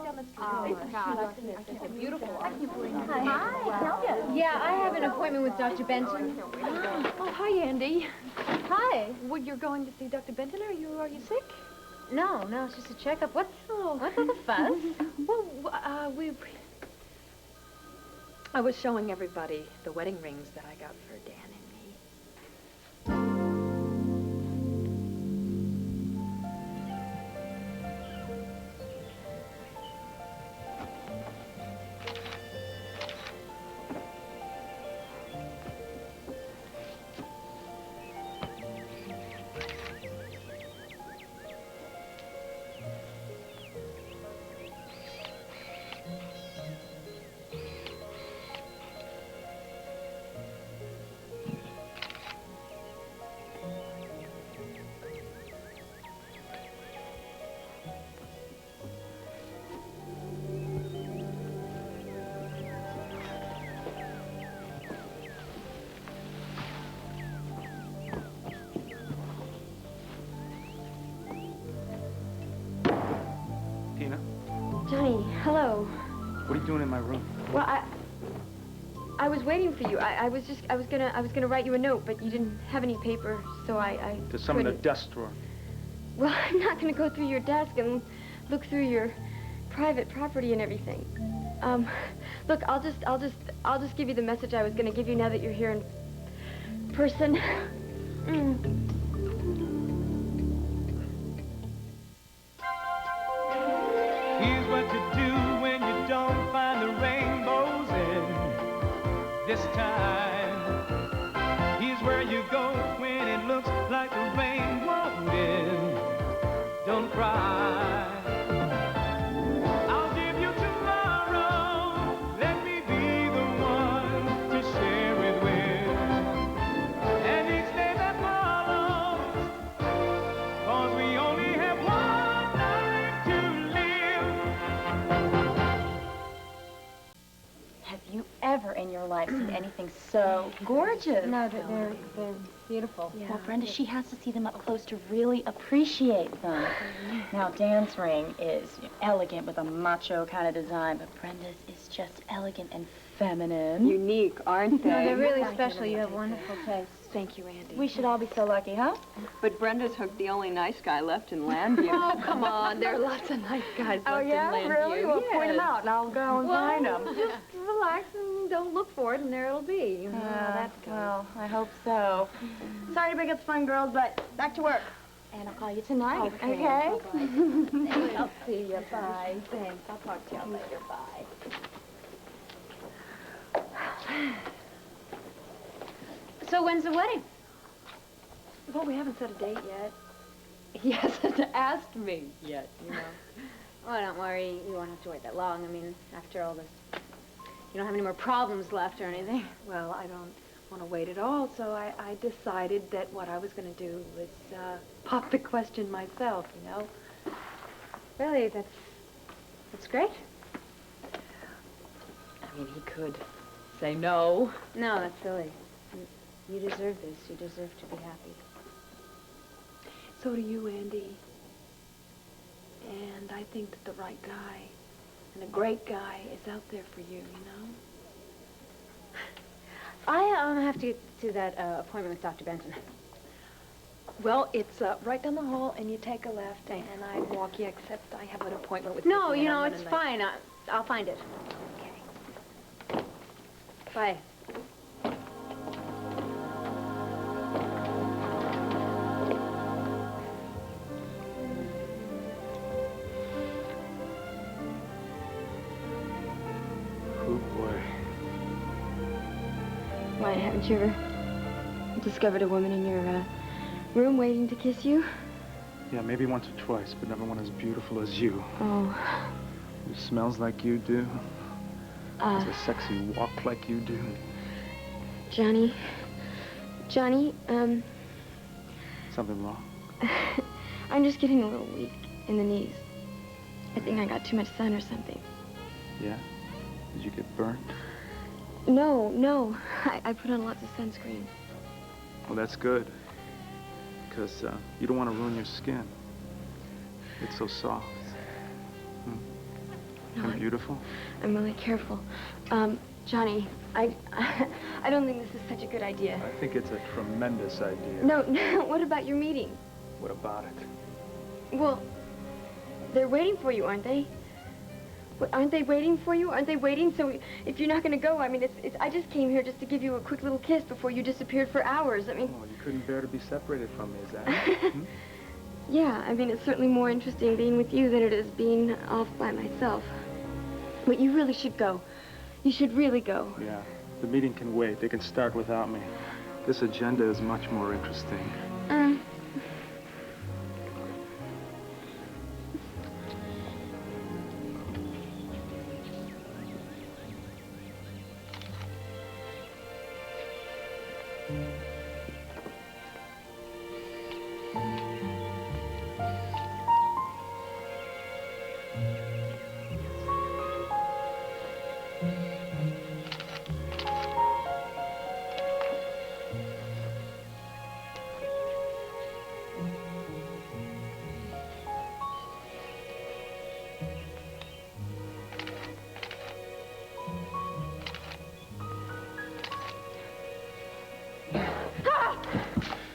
right down the street. Oh, God. It's a beautiful one. Hi. Yeah, I have an appointment with Dr. Benton. Oh, hi, Andy. Hi. Well, you're going to see Dr. Benton? Are you sick? No, it's just a checkup. What's all the fuss? Well, I was showing everybody the wedding rings that I got for Dan and me. Johnny, hello. What are you doing in my room? Well, I was waiting for you. I was gonna write you a note, but you didn't have any paper, so I There's some in the desk drawer. Well, I'm not gonna go through your desk and look through your private property and everything. Look, I'll just give you the message I was gonna give you now that you're here in person. Here's what to do when you don't find the rainbows in this time. Here's where you go when it looks like the rain won't end. Don't cry. I'll give you tomorrow. Let me be the one to share it with. And each day that follows, 'cause we only have one life to live. Have you ever in your life seen anything so gorgeous? No, they're beautiful. Yeah. Well, Brenda, she has to see them up close to really appreciate them. Now, Dan's ring is elegant with a macho kind of design, but Brenda's is just elegant and feminine. Unique, aren't they? No, they're really special. You have wonderful taste. Thank you, Andy. We should all be so lucky, huh? But Brenda's hooked the only nice guy left in Llanview. Oh, come on. There are lots of nice guys left in Llanview. Really? Well, Yes. point them out, and I'll go and find them. Just relax and don't look for it, and there it'll be. That's good. Well, I hope so. Sorry to break up the fun, girls, but back to work. And I'll call you tonight, okay? I'll see you. Bye. Thanks. I'll talk to you later. Bye. So when's the wedding? Well, we haven't set a date yet. He hasn't asked me yet, you know. Oh, don't worry. You won't have to wait that long. I mean, after all this, you don't have any more problems left or anything. Well, I don't want to wait at all, so I decided that what I was going to do was pop the question myself, you know. Really, that's great. I mean, he could say no. No, that's silly. You deserve this. You deserve to be happy. So do you, Andy. And I think that the right guy and a great guy is out there for you, you know? I have to get to that appointment with Dr. Benton. Well, it's right down the hall, and you take a left, and I walk you, except I have an appointment with No, Viki, you and know, I'm it's gonna fine. I'll find it. Okay. Bye. Why, haven't you ever discovered a woman in your room waiting to kiss you? Yeah, maybe once or twice, but never one as beautiful as you. Oh. Who smells like you do. Has a sexy walk like you do. Johnny, Something wrong? I'm just getting a little weak in the knees. I think I got too much sun or something. Yeah? Did you get burnt? No. I put on lots of sunscreen. Well, that's good. Because you don't want to ruin your skin. It's so soft. No, I'm beautiful? I'm really careful. Johnny, I don't think this is such a good idea. I think it's a tremendous idea. No, what about your meeting? What about it? Well, they're waiting for you, aren't they? Aren't they waiting for you? Aren't they waiting? So if you're not going to go, I mean, I just came here just to give you a quick little kiss before you disappeared for hours. I mean... Oh, you couldn't bear to be separated from me, is that it? Hmm? Yeah, I mean, it's certainly more interesting being with you than it is being off by myself. But you really should go. You should really go. Yeah, the meeting can wait. They can start without me. This agenda is much more interesting.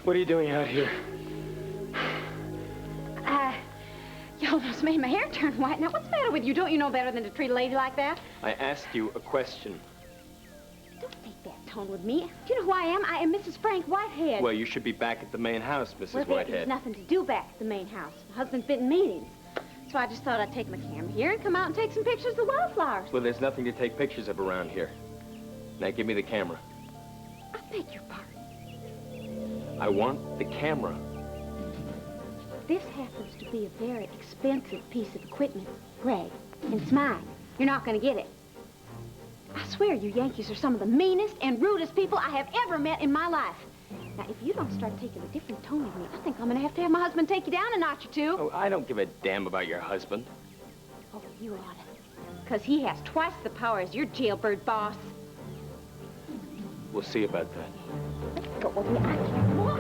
What are you doing out here? You almost made my hair turn white. Now, what's the matter with you? Don't you know better than to treat a lady like that? I asked you a question. Don't take that tone with me. Do you know who I am? I am Mrs. Frank Whitehead. Well, you should be back at the main house, Mrs. Well, Whitehead. there's nothing to do back at the main house. My husband's been in meetings. So I just thought I'd take my camera here and come out and take some pictures of the wildflowers. Well, there's nothing to take pictures of around here. Now, give me the camera. I beg your pardon. I want the camera. This happens to be a very expensive piece of equipment, Greg, and it's mine. You're not going to get it. I swear you Yankees are some of the meanest and rudest people I have ever met in my life. Now, if you don't start taking a different tone with me, I think I'm going to have my husband take you down a notch or two. Oh, I don't give a damn about your husband. Oh, you ought to. Because he has twice the power as your jailbird boss. We'll see about that. Go with me. I can't walk.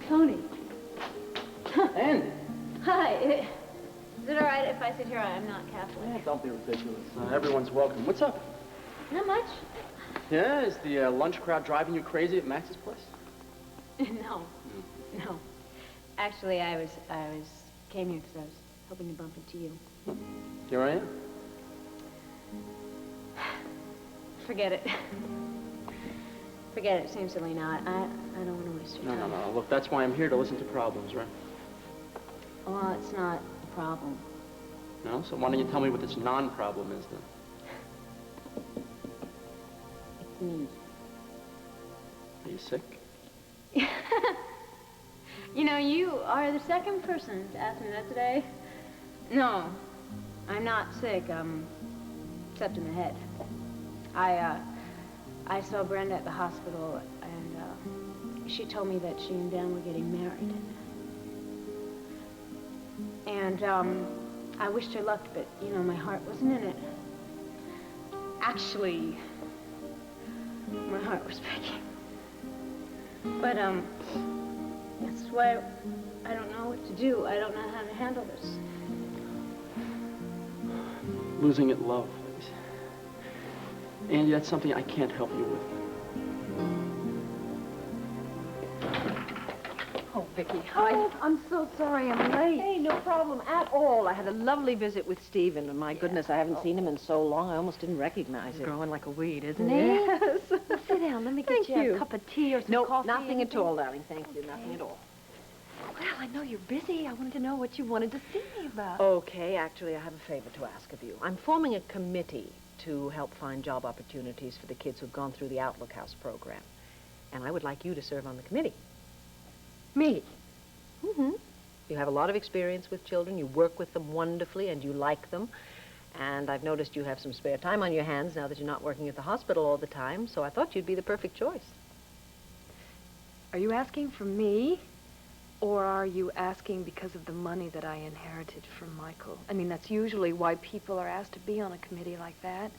Tony. Andy. Hi. Is it all right if I sit here? I'm not Catholic. Yeah, don't be ridiculous. Everyone's welcome. What's up? Not much. Yeah, is the lunch crowd driving you crazy at Max's place? No. No. Actually, I came here because I was hoping to bump into you. Here I am. Forget it. Forget it. It seems silly now. I don't want to waste your time. No. Look, that's why I'm here, to listen to problems, right? Well, it's not a problem. No? So why don't you tell me what this non-problem is, then? It's me. Are you sick? You know, you are the second person to ask me that today. No, I'm not sick, except in the head. I saw Brenda at the hospital, and she told me that she and Dan were getting married. And I wished her luck, but, you know, my heart wasn't in it. Actually, my heart was breaking. But, that's why I don't know what to do. I don't know how to handle this. Losing at love. Andy, that's something I can't help you with. Oh, Viki, hi. I'm so sorry I'm late. Hey, no problem at all. I had a lovely visit with Stephen, and my goodness, I haven't seen him in so long, I almost didn't recognize him. Growing like a weed, isn't he? Yes. Well, sit down. Let me get you a cup of tea or some No, coffee. nothing at all, darling. Thank you. Nothing at all. Well, I know you're busy. I wanted to know what you wanted to see me about. Okay, actually, I have a favor to ask of you. I'm forming a committee to help find job opportunities for the kids who've gone through the Outlook House program. And I would like you to serve on the committee. Me? Mm-hmm. You have a lot of experience with children. You work with them wonderfully, and you like them. And I've noticed you have some spare time on your hands now that you're not working at the hospital all the time, so I thought you'd be the perfect choice. Are you asking for me? Or are you asking because of the money that I inherited from Michael? I mean, that's usually why people are asked to be on a committee like that.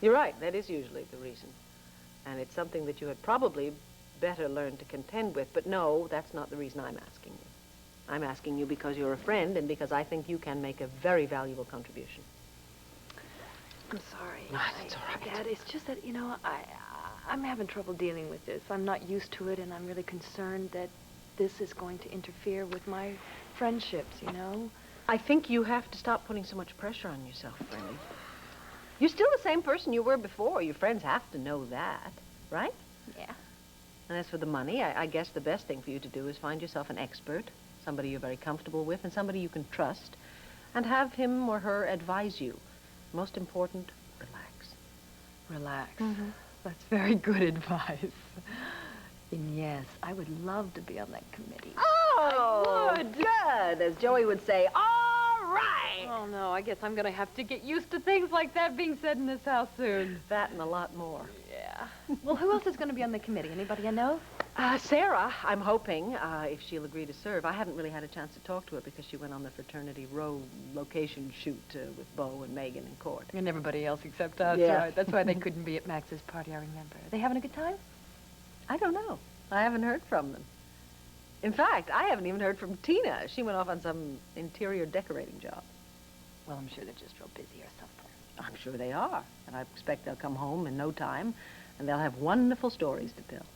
You're right. That is usually the reason. And it's something that you had probably better learn to contend with. But no, that's not the reason I'm asking you. I'm asking you because you're a friend and because I think you can make a very valuable contribution. I'm sorry. No, that's all right. Dad, it's just that, you know, I'm having trouble dealing with this. I'm not used to it, and I'm really concerned that this is going to interfere with my friendships, you know? I think you have to stop putting so much pressure on yourself, Brenda. You're still the same person you were before. Your friends have to know that, right? Yeah. And as for the money, I guess the best thing for you to do is find yourself an expert, somebody you're very comfortable with, and somebody you can trust, and have him or her advise you. Most important, relax. Relax. Mm-hmm. That's very good advice. And yes, I would love to be on that committee. Oh, I would. Good. As Joey would say, all right. Oh, no, I guess I'm going to have to get used to things like that being said in this house soon. That and a lot more. Yeah. Well, who else is going to be on the committee? Anybody I know? Sarah, I'm hoping, if she'll agree to serve. I haven't really had a chance to talk to her because she went on the Fraternity Row location shoot with Bo and Megan and Cord. And everybody else except us, Yeah. right? That's why they couldn't be at Max's party, I remember. Are they having a good time? I don't know. I haven't heard from them. In fact, I haven't even heard from Tina. She went off on some interior decorating job. Well, I'm sure they're just real busy or something. I'm sure they are. And I expect they'll come home in no time, and they'll have wonderful stories to tell.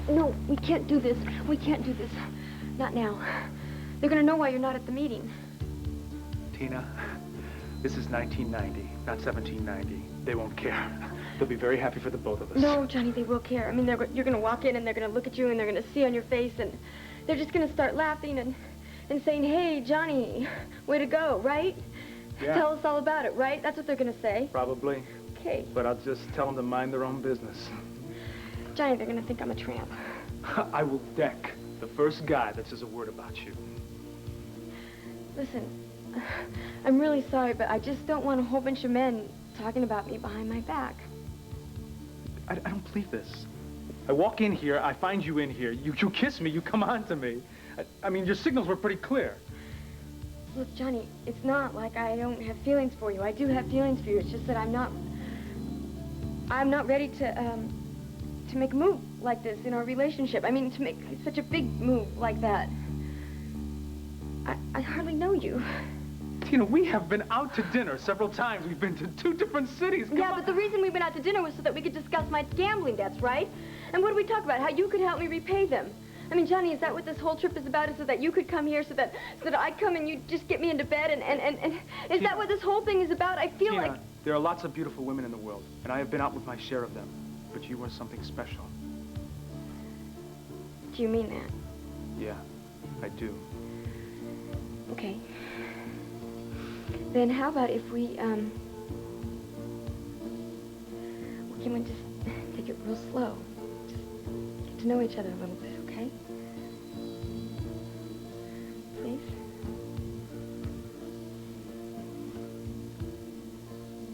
No, we can't do this. We can't do this. Not now. They're gonna know why you're not at the meeting. Tina, this is 1990, not 1790. They won't care. They'll be very happy for the both of us. No, Johnny, they will care. I mean, you're gonna walk in and they're gonna look at you and they're gonna see on your face and they're just gonna start laughing and saying, hey, Johnny, way to go, right? Yeah. Tell us all about it, right? That's what they're gonna say. Probably. Okay. But I'll just tell them to mind their own business. Johnny, they're gonna think I'm a tramp. I will deck the first guy that says a word about you. Listen, I'm really sorry, but I just don't want a whole bunch of men talking about me behind my back. I don't believe this. I walk in here, I find you in here, you kiss me, you come on to me. I mean, your signals were pretty clear. Look, Johnny, it's not like I don't have feelings for you. I do have feelings for you. It's just that I'm not ready to make a move like this in our relationship. I mean, to make such a big move like that. I hardly know you. Tina, we have been out to dinner several times. We've been to 2 different cities. Come on. But the reason we went out to dinner was so that we could discuss my gambling debts, right? And what did we talk about? How you could help me repay them. I mean, Johnny, is that what this whole trip is about? Is so that you could come here, so that I'd come and you'd just get me into bed and is that what this whole thing is about? I feel Tina, like... there are lots of beautiful women in the world, and I have been out with my share of them. But you are something special. Do you mean that? Yeah, I do. Okay. Then how about if we can we just take it real slow? Just get to know each other a little bit, okay? Please?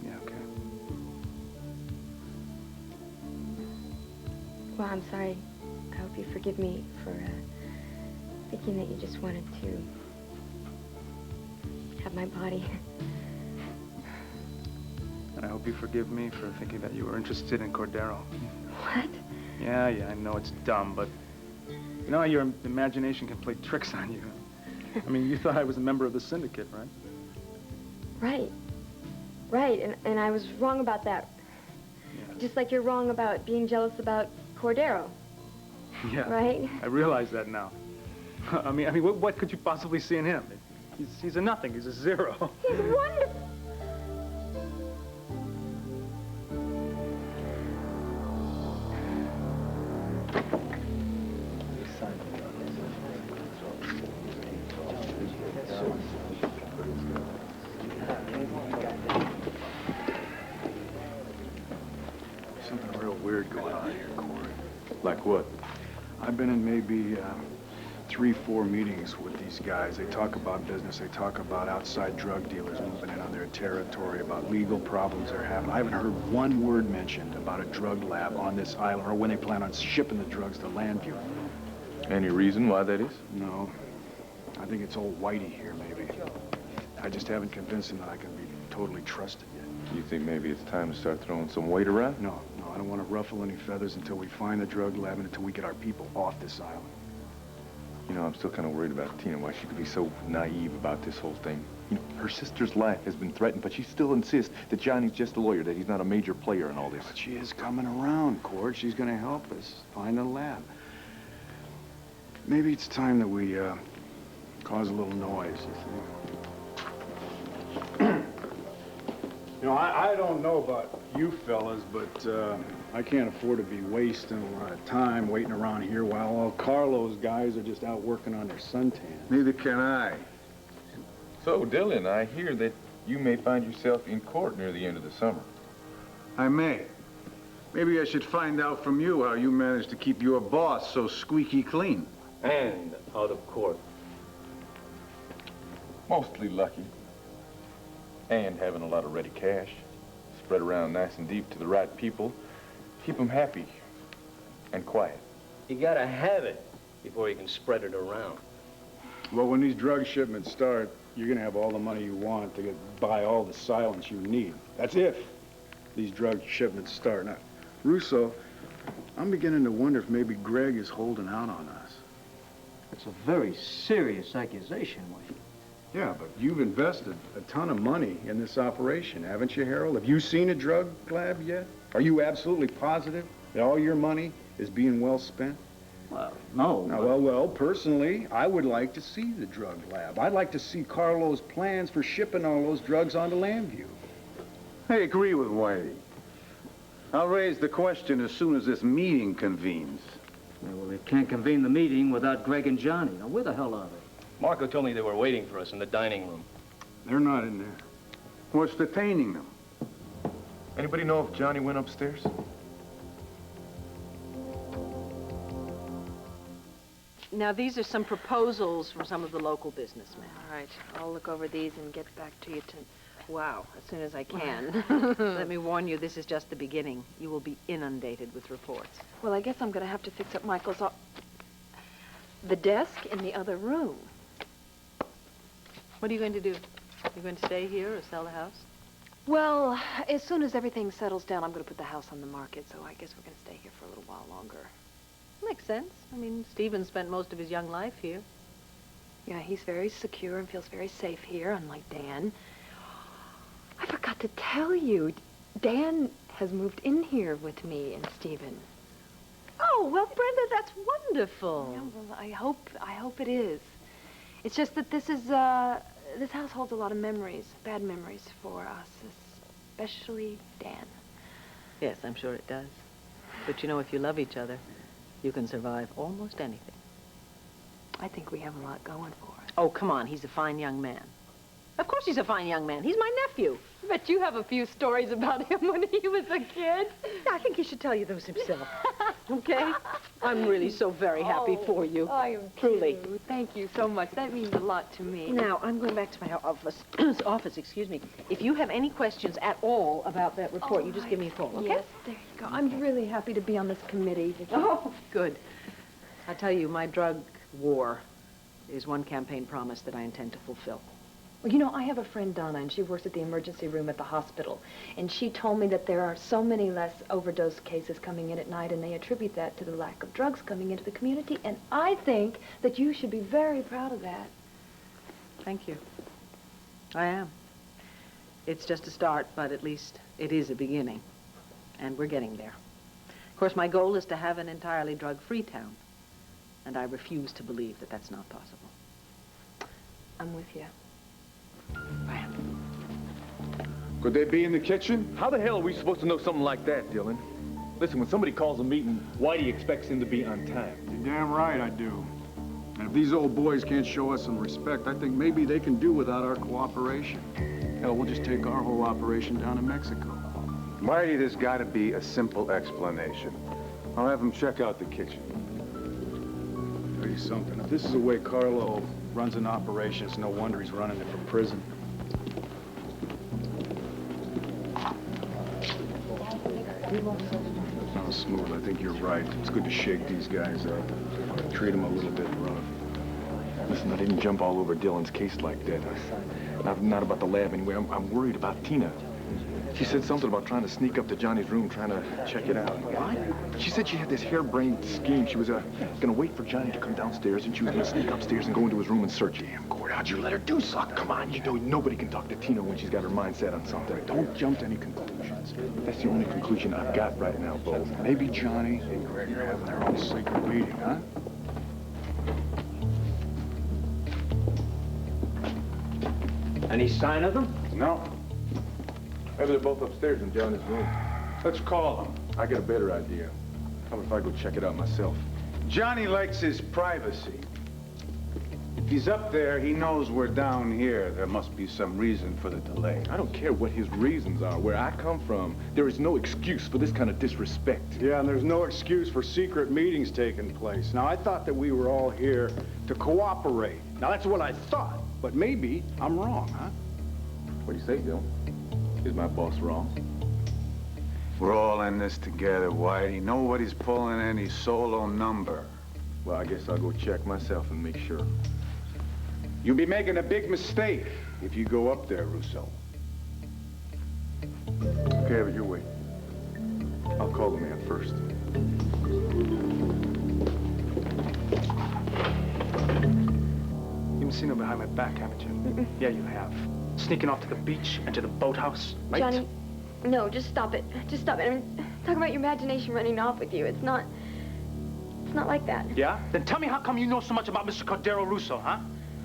Yeah, okay. Well, I'm sorry. I hope you forgive me for thinking that you just wanted to have my body. And I hope you forgive me for thinking that you were interested in Cordero. What? Yeah, I know it's dumb, but you know how your imagination can play tricks on you. I mean, you thought I was a member of the syndicate, right? Right, and I was wrong about that. Yes. Just like you're wrong about being jealous about Cordero. Yeah. Right? I realize that now. I mean, what could you possibly see in him? He's a nothing. He's a zero. He's wonderful. something real weird going on here, Corey. Like what? I've been in maybe 3, 4 meetings with these guys. They talk about business. They talk about outside drug dealers moving in on their territory, about legal problems they're having. I haven't heard one word mentioned about a drug lab on this island or when they plan on shipping the drugs to Llanview. Any reason why that is? No. I think it's old Whitey here, maybe. I just haven't convinced him that I can be totally trusted yet. You think maybe it's time to start throwing some weight around? No, I don't want to ruffle any feathers until we find the drug lab and until we get our people off this island. You know, I'm still kind of worried about Tina, why she could be so naive about this whole thing. You know, her sister's life has been threatened, but she still insists that Johnny's just a lawyer, that he's not a major player in all this. But she is coming around, Cord. She's going to help us find the lab. Maybe it's time that we cause a little noise, you think? You know, I don't know about you fellas, but I can't afford to be wasting a lot of time waiting around here while all Carlo's guys are just out working on their suntan. Neither can I. So, Dylan, I hear that you may find yourself in court near the end of the summer. I may. Maybe I should find out from you how you managed to keep your boss so squeaky clean. And out of court. Mostly lucky. And having a lot of ready cash. Spread around nice and deep to the right people. Keep them happy and quiet. You gotta have it before you can spread it around. Well, when these drug shipments start, you're going to have all the money you want to buy all the silence you need. That's if these drug shipments start. Now, Russo, I'm beginning to wonder if maybe Greg is holding out on us. It's a very serious accusation, Wayne. Yeah, but you've invested a ton of money in this operation, haven't you, Harold? Have you seen a drug lab yet? Are you absolutely positive that all your money is being well spent? Well, no. Well, personally, I would like to see the drug lab. I'd like to see Carlo's plans for shipping all those drugs onto Llanview. I agree with Whitey. I'll raise the question as soon as this meeting convenes. Yeah, well, they can't convene the meeting without Greg and Johnny. Now, where the hell are they? Marco told me they were waiting for us in the dining room. They're not in there. What's detaining them? Anybody know if Johnny went upstairs? Now, these are some proposals from some of the local businessmen. All right, I'll look over these and get back to you wow, as soon as I can. Let me warn you, this is just the beginning. You will be inundated with reports. Well, I guess I'm going to have to fix up Michael's the desk in the other room. What are you going to do? You going to stay here or sell the house? Well, as soon as everything settles down, I'm going to put the house on the market, so I guess we're going to stay here for a little while longer. Makes sense. I mean, Stephen spent most of his young life here. Yeah, he's very secure and feels very safe here, unlike Dan. I forgot to tell you, Dan has moved in here with me and Stephen. Oh, well, Brenda, that's wonderful. Yeah, well, I hope it is. It's just that this house holds a lot of memories, bad memories for us, especially Dan. Yes, I'm sure it does. But you know, if you love each other, you can survive almost anything. I think we have a lot going for us. Oh, come on, he's a fine young man. Of course he's a fine young man. He's my nephew. But you have a few stories about him when he was a kid. I think he should tell you those himself. Okay? I'm really so very happy for you. I am truly. Too. Thank you so much. That means a lot to me. Now, I'm going back to my office, excuse me. If you have any questions at all about that report, you just give me a call, okay? Yes, there you go. I'm really happy to be on this committee. Oh, good. I'll tell you, my drug war is one campaign promise that I intend to fulfill. Well, you know, I have a friend, Donna, and she works at the emergency room at the hospital. And she told me that there are so many less overdose cases coming in at night, and they attribute that to the lack of drugs coming into the community. And I think that you should be very proud of that. Thank you. I am. It's just a start, but at least it is a beginning. And we're getting there. Of course, my goal is to have an entirely drug-free town. And I refuse to believe that that's not possible. I'm with you. Could they be in the kitchen? How the hell are we supposed to know something like that, Dylan? Listen, when somebody calls a meeting, Whitey expects him to be on time. You're damn right I do. And if these old boys can't show us some respect, I think maybe they can do without our cooperation. Hell, we'll just take our whole operation down to Mexico. Whitey, there's got to be a simple explanation. I'll have him check out the kitchen. Tell you something. If this is the way Carlo runs an operation, it's no wonder he's running it from prison. Not smooth. I think you're right. It's good to shake these guys up. Treat them a little bit rough. Listen, I didn't jump all over Dylan's case like that. Not about the lab anyway. I'm worried about Tina. She said something about trying to sneak up to Johnny's room, trying to check it out. What? She said she had this harebrained scheme. She was gonna wait for Johnny to come downstairs, and she was gonna sneak upstairs and go into his room and search him. Corey, how'd you let her do so? Come on, you know nobody can talk to Tina when she's got her mind set on something. Don't jump to any conclusions. That's the only conclusion I've got right now, Bo. Maybe Johnny and Greg are having their own secret meeting, huh? Any sign of them? No. Maybe they're both upstairs in Johnny's room. Let's call him. I got a better idea. How about if I go check it out myself? Johnny likes his privacy. If he's up there, he knows we're down here. There must be some reason for the delay. I don't care what his reasons are. Where I come from, there is no excuse for this kind of disrespect. Yeah, and there's no excuse for secret meetings taking place. Now, I thought that we were all here to cooperate. Now, that's what I thought. But maybe I'm wrong, huh? What do you say, Bill? Is my boss wrong? We're all in this together, Whitey. Nobody's pulling any solo number. Well, I guess I'll go check myself and make sure. You'll be making a big mistake if you go up there, Russo. Okay, have it your way. I'll call the man first. You've been seen him behind my back, haven't you? Yeah, you have. Sneaking off to the beach and to the boathouse, right? Johnny, no, just stop it. Just stop it. I mean, talk about your imagination running off with you. It's not like that. Yeah? Then tell me how come you know so much about Mr. Cordero Russo, huh?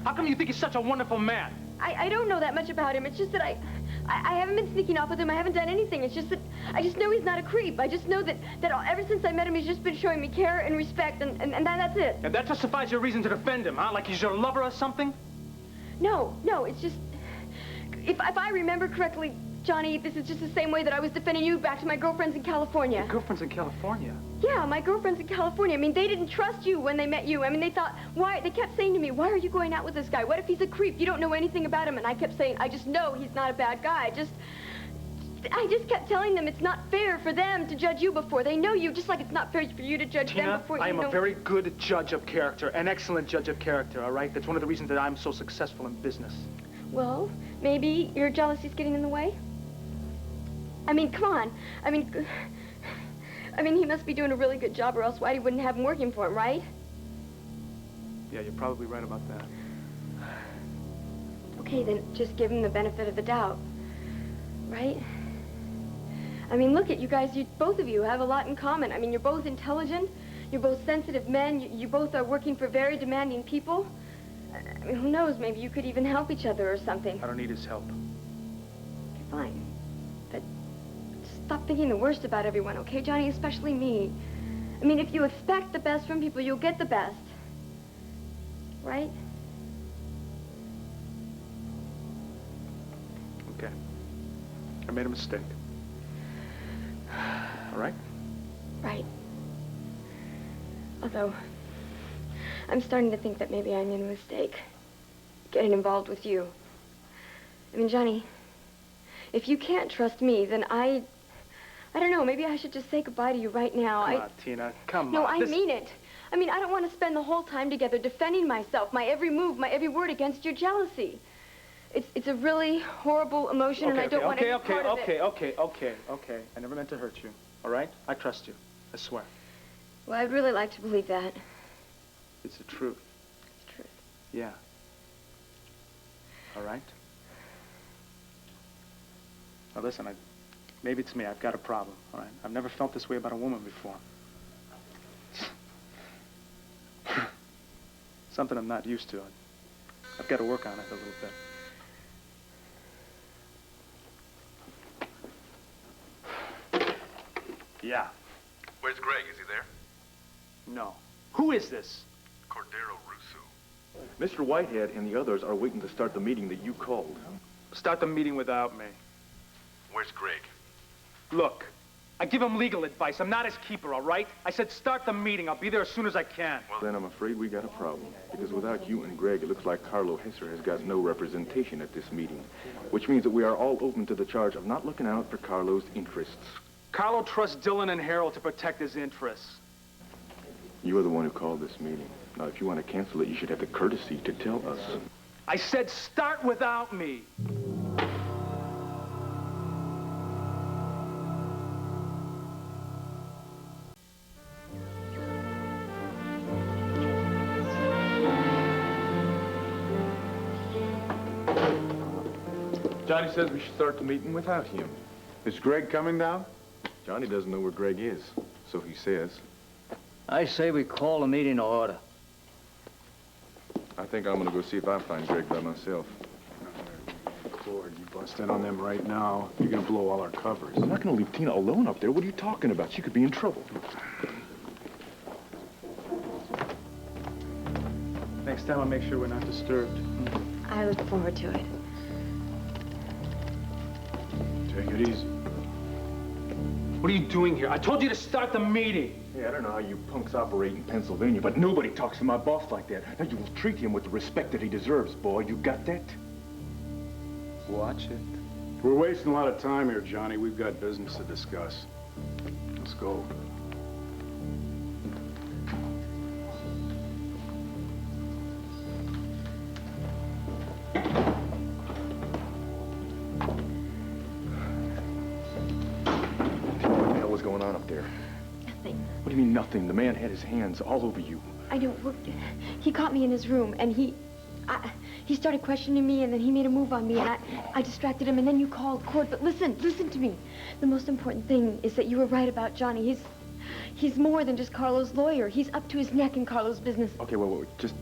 How come you think he's such a wonderful man? I don't know that much about him. It's just that I haven't been sneaking off with him. I haven't done anything. It's just that I just know he's not a creep. I just know that ever since I met him, he's just been showing me care and respect, and that's it. And that justifies your reason to defend him, huh? Like he's your lover or something? No, it's just... If I remember correctly, Johnny, this is just the same way that I was defending you back to my girlfriends in California. Your girlfriends in California? Yeah, my girlfriends in California. I mean, they didn't trust you when they met you. I mean, they thought, they kept saying to me, why are you going out with this guy? What if he's a creep? You don't know anything about him. And I kept saying, I just know he's not a bad guy. I just kept telling them it's not fair for them to judge you before they know you, just like it's not fair for you to judge them before you know... I am a very good judge of character, an excellent judge of character, all right? That's one of the reasons that I'm so successful in business. Well, maybe your jealousy's getting in the way? I mean, come on. I mean, he must be doing a really good job, or else Whitey wouldn't have him working for him, right? Yeah, you're probably right about that. Okay, then just give him the benefit of the doubt, right? I mean, look at you guys, both of you have a lot in common. I mean, you're both intelligent, you're both sensitive men, you both are working for very demanding people. I mean, who knows, maybe you could even help each other or something. I don't need his help. Okay, fine. But stop thinking the worst about everyone, okay, Johnny? Especially me. I mean, if you expect the best from people, you'll get the best. Right? Okay. I made a mistake. All right? Right. Although, I'm starting to think that maybe I made a mistake getting involved with you. I mean, Johnny, if you can't trust me, then I don't know, maybe I should just say goodbye to you right now. Come on, Tina, come on. No, I mean it. I mean, I don't want to spend the whole time together defending myself, my every move, my every word against your jealousy. It's a really horrible emotion, and I don't want any part of it. Okay. I never meant to hurt you, all right? I trust you, I swear. Well, I'd really like to believe that. It's the truth. It's the truth. Yeah. All right? Now listen, maybe it's me. I've got a problem, all right? I've never felt this way about a woman before. Something I'm not used to. I've got to work on it a little bit. Yeah. Where's Greg? Is he there? No. Who is this? Cordero Russo. Mr. Whitehead and the others are waiting to start the meeting that you called. Start the meeting without me. Where's Greg? Look, I give him legal advice. I'm not his keeper, all right? I said start the meeting. I'll be there as soon as I can. Well, then I'm afraid we got a problem. Because without you and Greg, it looks like Carlo Hesser has got no representation at this meeting. Which means that we are all open to the charge of not looking out for Carlo's interests. Carlo trusts Dylan and Harold to protect his interests. You are the one who called this meeting. Now, if you want to cancel it, you should have the courtesy to tell us. I said start without me. Johnny says we should start the meeting without him. Is Greg coming down? Johnny doesn't know where Greg is, so he says. I say we call the meeting to order. I think I'm gonna go see if I find Greg by myself. Lord, you bust in on them right now, you're gonna blow all our covers. I'm not gonna leave Tina alone up there. What are you talking about? She could be in trouble. Next time I'll make sure we're not disturbed. I look forward to it. Take it easy. What are you doing here? I told you to start the meeting. Hey, I don't know how you punks operate in Pennsylvania, but nobody talks to my boss like that. Now, you will treat him with the respect that he deserves, boy. You got that? Watch it. We're wasting a lot of time here, Johnny. We've got business to discuss. Let's go. What the hell was going on up there? Nothing. What do you mean, nothing? The man had his hands all over you. I know. He caught me in his room, and he started questioning me, and then he made a move on me, and I distracted him, and then you called Cord. But listen to me. The most important thing is that you were right about Johnny. He's more than just Carlo's lawyer. He's up to his neck in Carlo's business. Okay, well, just,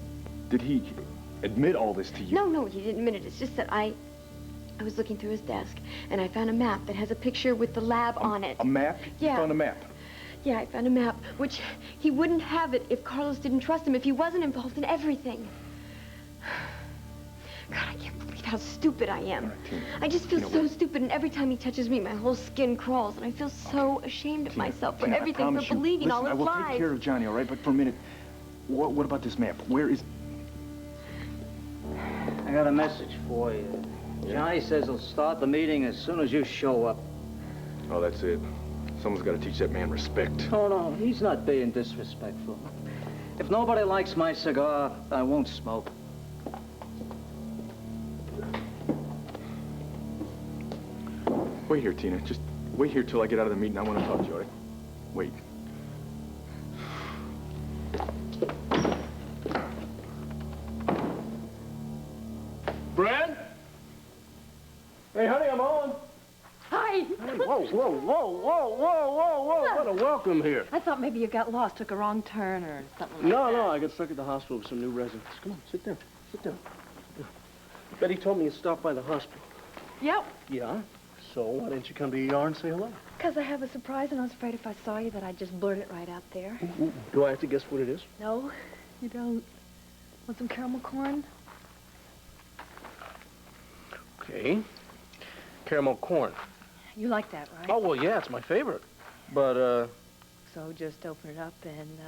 did he admit all this to you? No, he didn't admit it. It's just that I was looking through his desk, and I found a map that has a picture with the lab on it. A map? Yeah. You found a map? Yeah, I found a map, which he wouldn't have it if Carlos didn't trust him, if he wasn't involved in everything. God, I can't believe how stupid I am. Right, Tina. I just feel so stupid, and every time he touches me, my whole skin crawls, and I feel so ashamed of myself for everything, for believing all his I will lies. take care of Johnny, all right? But for a minute, what about this map? Where is... I got a message for you. Johnny says he'll start the meeting as soon as you show up. Oh, that's it. Someone's got to teach that man respect. Oh, no, he's not being disrespectful. If nobody likes my cigar, I won't smoke. Wait here, Tina. Just wait here till I get out of the meeting. I want to talk to you, all right? Wait. Brad? Hey, honey, I'm on. Hi. Hey, whoa. What a welcome here. I thought maybe you got lost, took a wrong turn or something like that. No, I got stuck at the hospital with some new residents. Come on, sit down. Betty told me you stopped by the hospital. Yep. Yeah? So why didn't you come to ER and say hello? Because I have a surprise, and I was afraid if I saw you that I'd just blurt it right out there. Ooh. Do I have to guess what it is? No, you don't. Want some caramel corn? Okay. Caramel corn. You like that, right? Oh, well, yeah, it's my favorite. But, So just open it up and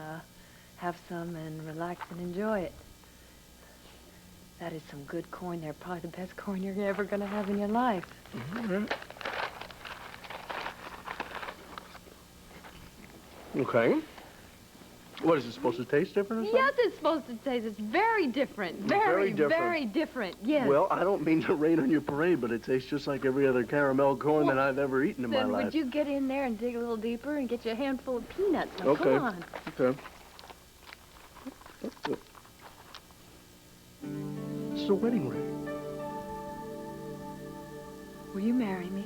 have some and relax and enjoy it. That is some good corn there. Probably the best corn you're ever going to have in your life. Mm-hmm. Okay. What, is it supposed to taste different or something? Yes, it's supposed to taste. It's very different. Very different. Very different, yes. Well, I don't mean to rain on your parade, but it tastes just like every other caramel corn that I've ever eaten in my Then life. would you get in there and dig a little deeper and get you a handful of peanuts? Now, Okay. come on. Okay. It's a wedding ring. Will you marry me?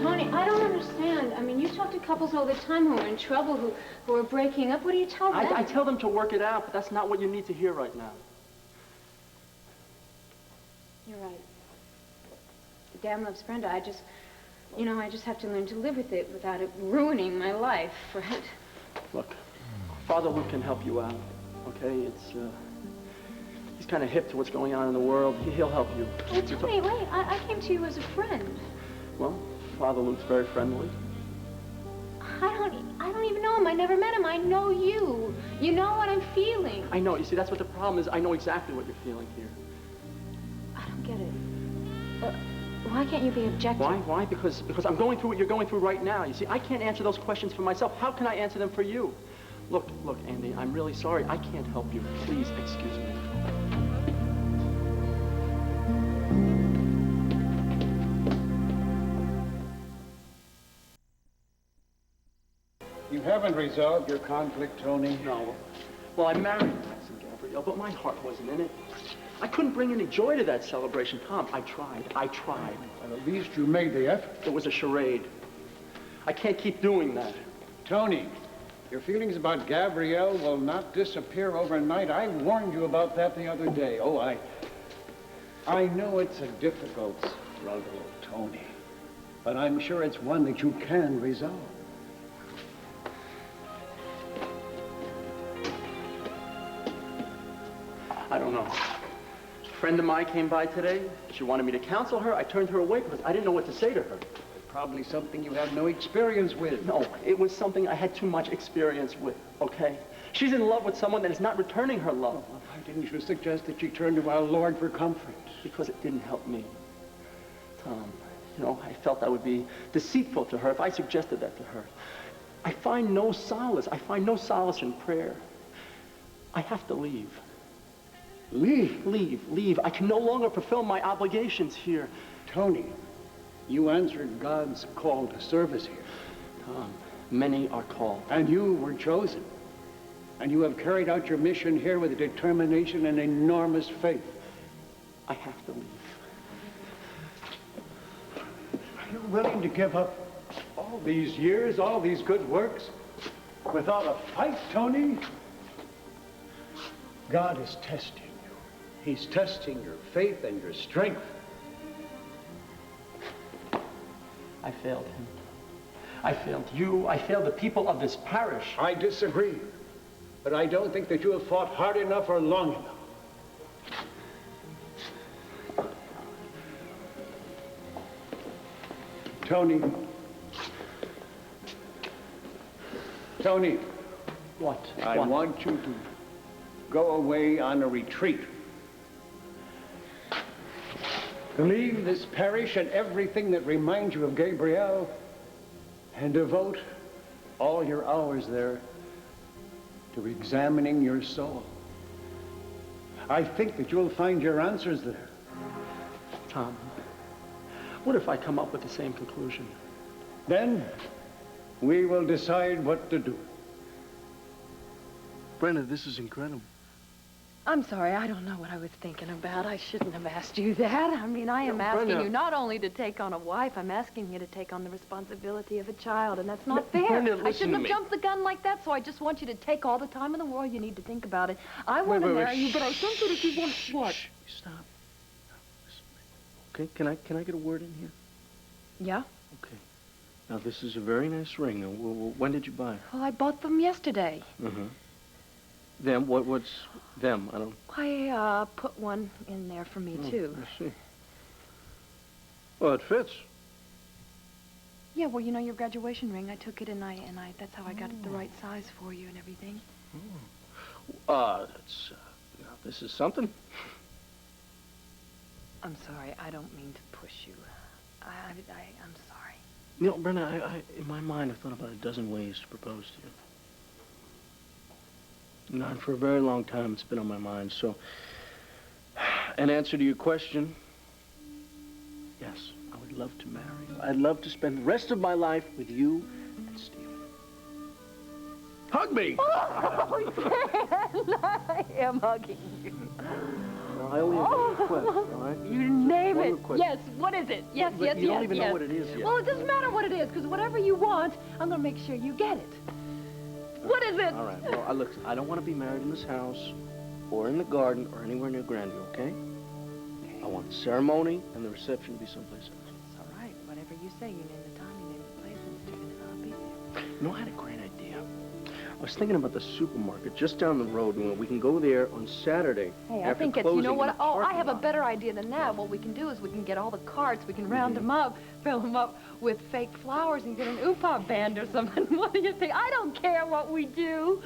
Tony, I don't understand. I mean, you talk to couples all the time who are in trouble, who are breaking up. What do you tell them? I tell them to work it out, but that's not what you need to hear right now. You're right. Dan loves Brenda. I just have to learn to live with it without it ruining my life, right? Look, Father Luke can help you out, okay? He's kind of hip to what's going on in the world. He'll help you. Wait, I came to you as a friend. Well, father looks very friendly. I don't even know him. I never met him. I know you. You know what I'm feeling. I know. You see, that's what the problem is. I know exactly what you're feeling here. I don't get it. Why can't you be objective? Why? Because I'm going through what you're going through right now. You see, I can't answer those questions for myself. How can I answer them for you? Look, Andy, I'm really sorry. I can't help you. Please excuse me. You haven't resolved your conflict, Tony? No. Well, I married Max and Gabrielle, but my heart wasn't in it. I couldn't bring any joy to that celebration, Tom. I tried. Well, at least you made the effort. It was a charade. I can't keep doing that. Tony, your feelings about Gabrielle will not disappear overnight. I warned you about that the other day. Oh, I know it's a difficult struggle, Tony, but I'm sure it's one that you can resolve. I don't know. A friend of mine came by today. She wanted me to counsel her. I turned her away because I didn't know what to say to her. Probably something you have no experience with. No, it was something I had too much experience with, okay? She's in love with someone that is not returning her love. Well, why didn't you suggest that she turn to our Lord for comfort? Because it didn't help me. Tom, you know, I felt I would be deceitful to her if I suggested that to her. I find no solace. I find no solace in prayer. I have to leave. Leave? Leave. I can no longer fulfill my obligations here. Tony, you answered God's call to service here. Tom, many are called. And you were chosen. And you have carried out your mission here with determination and enormous faith. I have to leave. Are you willing to give up all these years, all these good works, without a fight, Tony? God is testing you. He's testing your faith and your strength. I failed him. I failed you. I failed the people of this parish. I disagree. But I don't think that you have fought hard enough or long enough. Tony. What? I want you to go away on a retreat. Leave this parish and everything that reminds you of Gabrielle and devote all your hours there to examining your soul. I think that you'll find your answers there. Tom, what if I come up with the same conclusion? Then we will decide what to do. Brenda, this is incredible. I'm sorry, I don't know what I was thinking about. I shouldn't have asked you that. I mean, I am asking Brenda. you not only to take on a wife, I'm asking you to take on the responsibility of a child, and that's not fair. Brenda, I listen shouldn't to have me. jumped the gun like that, so I just want you to take all the time in the world you need to think about it. I want to wait, marry you, but I think that if you want... What? Stop. Okay, can I get a word in here? Yeah? Okay. Now, this is a very nice ring. Now, when did you buy it? Well, I bought them yesterday. Uh-huh. Them? What's them? I don't... I, put one in there for me, too. I see. Well, it fits. Yeah, well, you know, your graduation ring, I took it and that's how I got it the right size for you and everything. That's, now, this is something. I'm sorry, I don't mean to push you. I'm sorry. You know, Brenda, I in my mind, I've thought about a dozen ways to propose to you. You know, and for a very long time, it's been on my mind, so... In answer to your question, yes, I would love to marry you. I'd love to spend the rest of my life with you and Stephen. Hug me! Oh, Dan, I am hugging you. I only have one request, all right? You name One it. request. Yes, what is it? Yes, But yes, you yes, don't even know yes. what it is yet. Well, it doesn't matter what it is, because whatever you want, I'm going to make sure you get it. What is it? All right, well, look, I don't want to be married in this house or in the garden or anywhere near Grandeview, okay? I want the ceremony and the reception to be someplace else. It's all right. Whatever you say, you name the time, you name the place, and Stephen and I'll be there. You know, I had a great idea. was thinking about the supermarket just down the road. You know, we can go there on Saturday. Hey, I after think it's, you know closing what? in the Oh, I parking have a lot. better idea than that. What we can do is we can get all the carts, we can round them up, fill them up with fake flowers and get an oopah band or something. What do you think? I don't care what we do.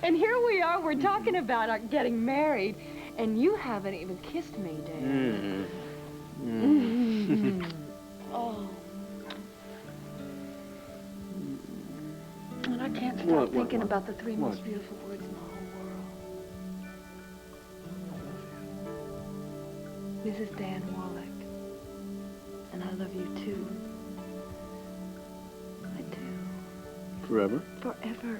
And here we are, we're talking about getting married, and you haven't even kissed me, Dan. Oh. And I can't stop thinking about the three most beautiful words in the whole world. Mrs. Dan Wallach. And I love you too. I do. Forever? Forever.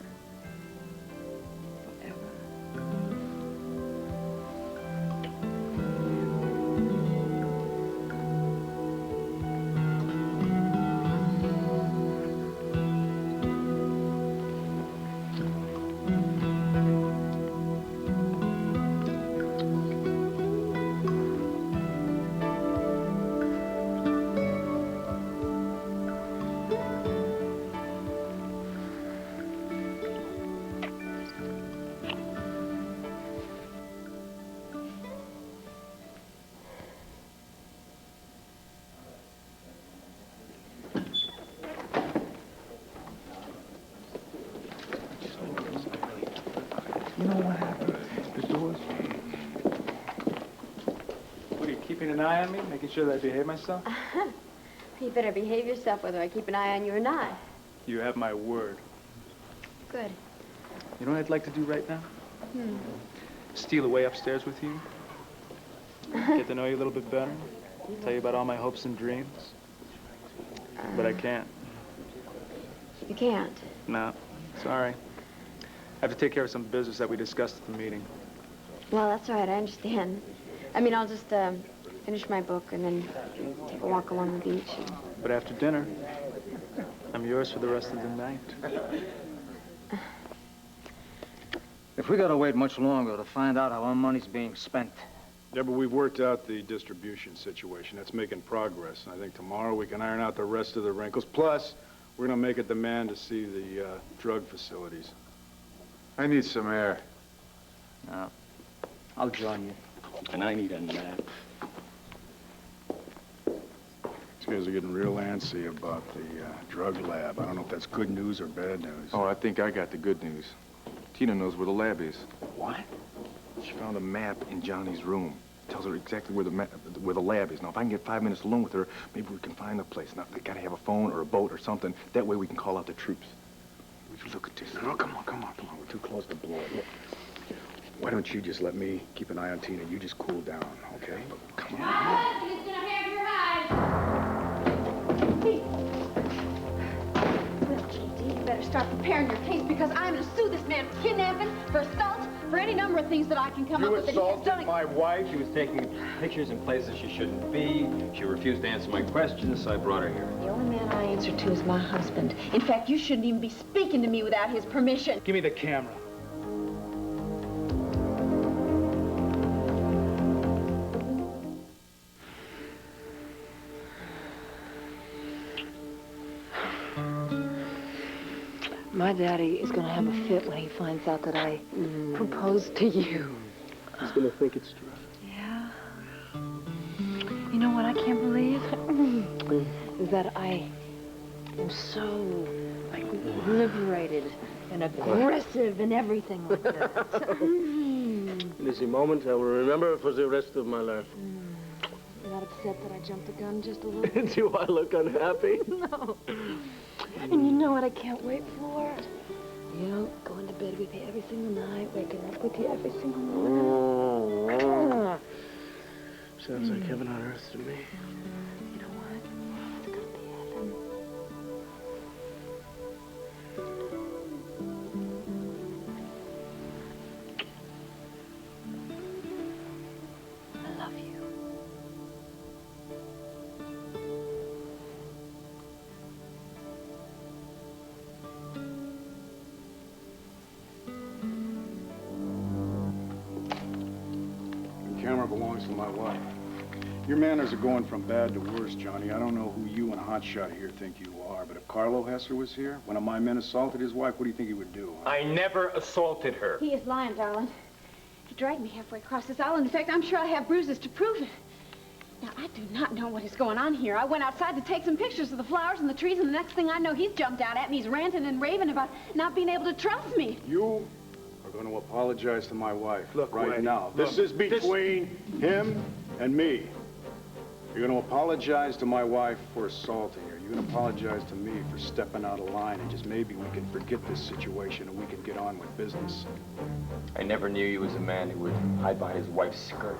You know what happened? The doors. What, are you keeping an eye on me? Making sure that I behave myself? You better behave yourself whether I keep an eye on you or not. You have my word. Good. You know what I'd like to do right now? Steal away upstairs with you. Get to know you a little bit better. Tell you about all my hopes and dreams. But I can't. You can't. No, sorry. I have to take care of some business that we discussed at the meeting. Well, that's all right. I understand. I mean, I'll just finish my book and then take a walk along the beach. But after dinner, I'm yours for the rest of the night. If we gotta wait much longer to find out how our money's being spent. Yeah, but we've worked out the distribution situation. That's making progress. And I think tomorrow we can iron out the rest of the wrinkles. Plus, we're gonna make a demand to see the drug facilities. I need some air. I'll join you. And I need a nap. These guys are getting real antsy about the drug lab. I don't know if that's good news or bad news. Oh, I think I got the good news. Tina knows where the lab is. What? She found a map in Johnny's room. Tells her exactly where the lab is. Now, if I can get 5 minutes alone with her, maybe we can find the place. Now, they gotta have a phone or a boat or something. That way we can call out the troops. Would you look at this? No, come on. We're too close to blow it. Look, why don't you just let me keep an eye on Tina? You just cool down, okay? Come on. Who's gonna have your hide? Well, J.D., you better start preparing your case because I'm gonna sue this man for kidnapping, for assault, for any number of things that I can come up with that he has done. My wife. She was taking pictures in places she shouldn't be. She refused to answer my questions, so I brought her here. The only man I answer to is my husband. In fact, you shouldn't even be speaking to me without his permission. Give me the camera. My daddy is going to have a fit when he finds out that I proposed to you. He's gonna think it's true. Yeah. You know what I can't believe? Is that I am so, like, liberated and aggressive and everything like that. An easy moment I will remember for the rest of my life. You're not upset that I jumped the gun just a little bit? Do I look unhappy? No. And you know what I can't wait for? You know, going to bed with you every single night, waking up with you every single morning. Sounds like heaven on earth to me. You know what? It's gonna be heaven. I love you. The camera belongs to my wife. Your manners are going from bad to worse, Johnny. I don't know who you and Hotshot here think you are, but if Carlo Hesser was here, one of my men assaulted his wife, what do you think he would do? I never assaulted her. He is lying, darling. He dragged me halfway across this island. In fact, I'm sure I have bruises to prove it. Now, I do not know what is going on here. I went outside to take some pictures of the flowers and the trees, and the next thing I know, he's jumped out at me. He's ranting and raving about not being able to trust me. You are going to apologize to my wife. Look, right Wade, now. look, This is between him and me. You're going to apologize to my wife for assaulting her. You're going to apologize to me for stepping out of line, and just maybe we can forget this situation and we can get on with business. I never knew you as a man who would hide behind his wife's skirt.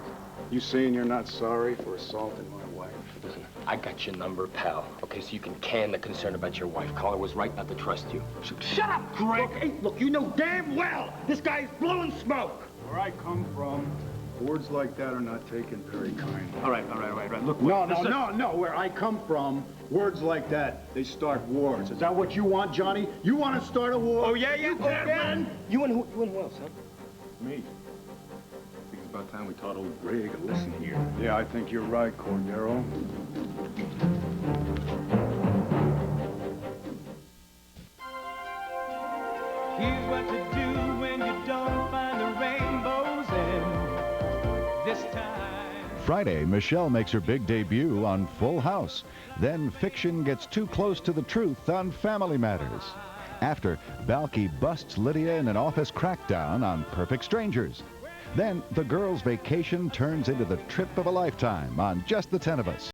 You saying you're not sorry for assaulting my wife? Listen, I got your number, pal. Okay, so you can can the concern about your wife. Carlo was right not to trust you. Shut up, Greg! Hey, look, you know damn well this guy is blowing smoke! Where I come from, words like that are not taken very kindly. All right. Look, No. Where I come from, words like that, they start wars. Is that what you want, Johnny? You want to start a war? Oh, yeah? You and who else, huh? Me. I think it's about time we taught old Greg a lesson here. Yeah, I think you're right, Cordero. Here's what to do when you don't find the rainbows, and this time. Friday, Michelle makes her big debut on Full House. Then fiction gets too close to the truth on Family Matters. After, Balky busts Lydia in an office crackdown on Perfect Strangers. Then, the girls' vacation turns into the trip of a lifetime on Just the 10 of Us.